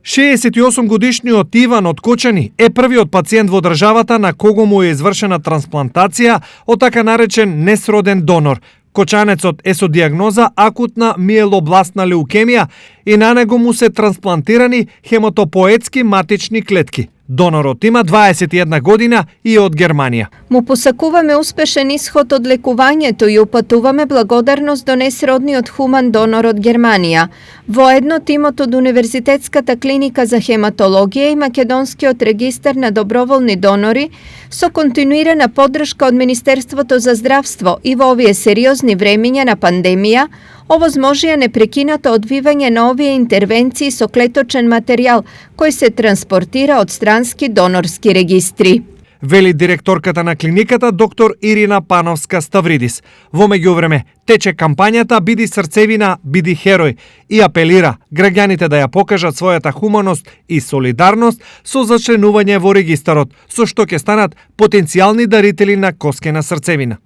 68-годишниот Иван од Кочани е првиот пациент во државата на кого му е извршена трансплантација од така наречен несроден донор. Кочанецот е со диагноза акутна миелобластна леукемија и на него му се трансплантирани хемотопоетски матични клетки. Донорот има 21 година и е од Германија. Му посакуваме успешен исход од лекувањето и упатуваме благодарност до несродниот хуман донор од Германија. Воедно тимот од Универзитетската клиника за хематологија и Македонскиот регистар на доброволни донори со континуирана поддршка од Министерството за здравство и во овие сериозни времиња на пандемија, овозможија непрекинато одвивање на овие интервенции со клеточен материјал кој се транспортира од странски донорски регистри. Вели директорката на клиниката доктор Ирина Пановска-Ставридис. Во меѓувреме тече кампањата Биди срцевина, биди херој и апелира граѓаните да ја покажат својата хуманост и солидарност со зачленување во регистарот, со што ќе станат потенцијални дарители на коскена срцевина.